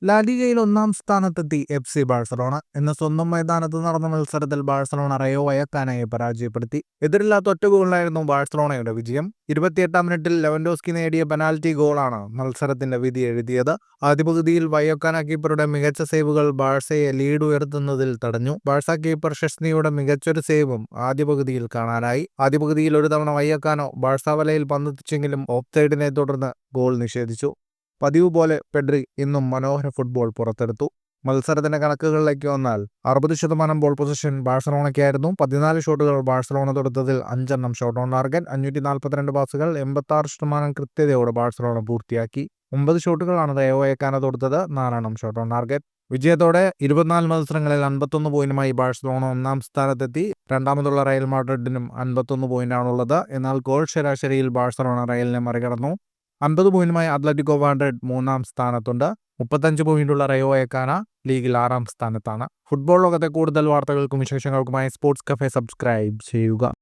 ലാലിഗയിൽ ഒന്നാം സ്ഥാനത്തെത്തി FC Barcelona. ഇന്ന് സ്വന്തം മൈതാനത്ത് നടന്ന മത്സരത്തിൽ ബാഴ്സലോണ റയോ വയക്കാനയെ പരാജയപ്പെടുത്തി. എതിരില്ലാത്ത ഒറ്റ ഗോളിനായിരുന്നു ബാഴ്സലോണയുടെ വിജയം. 28-ാം മിനിറ്റിൽ ലെവൻഡോസ്കി നേടിയ പെനാൽറ്റി ഗോളാണ് മത്സരത്തിന്റെ വിധി എഴുതിയത്. ആദ്യ പകുതിയിൽ വയോക്കാന കീപ്പറുടെ മികച്ച സേവുകൾ ബാഴ്സയെ ലീഡ് ഉയർത്തുന്നതിൽ തടഞ്ഞു. ബാഴ്സ കീപ്പർ ഷെസ്നിയുടെ മികച്ചൊരു സേവും ആദ്യ പകുതിയിൽ കാണാനായി. ആദ്യ പകുതിയിൽ ഒരു തവണ വയോക്കാനോ ബാഴ്സ വലയിൽ പന്തെത്തിച്ചെങ്കിലും ഓഫ്സൈഡിനെ തുടർന്ന് ഗോൾ നിഷേധിച്ചു. പതിവ് പോലെ പെഡ്രി ഇന്നും മനോഹര ഫുട്ബോൾ പുറത്തെടുത്തു. മത്സരത്തിന്റെ കണക്കുകളിലേക്ക് വന്നാൽ 60% ബോൾ പൊസിഷൻ ബാഴ്സലോണയ്ക്കായിരുന്നു. 14 ഷോട്ടുകൾ ബാഴ്സലോണ തൊടുത്തതിൽ 5 ഷോട്ട് ഓൺ ടാർഗറ്റ്. 542 പാസുകൾ 86% കൃത്യതയോടെ ബാഴ്സലോണ പൂർത്തിയാക്കി. 9 ഷോട്ടുകളാണ് റയോ വയക്കാന തൊടുത്തത്. 4 ഷോട്ട് ഓൺ ടാർഗറ്റ്. വിജയത്തോടെ 24 മത്സരങ്ങളിൽ 51 പോയിന്റുമായി ബാഴ്സലോണ ഒന്നാം സ്ഥാനത്തെത്തി. രണ്ടാമതുള്ള റയൽ മാഡ്രിഡിനും 51 പോയിന്റാണുള്ളത്. എന്നാൽ ഗോൾ ശരാശരിയിൽ ബാഴ്സലോണ റയലിനെ മറികടന്നു. 50 പോയിന്റുമായി അത്ലറ്റിക്കോ മാഡ്രിഡ് മൂന്നാം സ്ഥാനത്തുണ്ട്. 35 പോയിന്റുള്ള റയോ വയക്കാന ലീഗിൽ 6ാം സ്ഥാനത്താണ്. ഫുട്ബോൾ ലോകത്തെ കൂടുതൽ വാർത്തകൾക്കും വിശേഷങ്ങൾക്കുമായി സ്പോർട്സ് കഫേ സബ്സ്ക്രൈബ് ചെയ്യുക.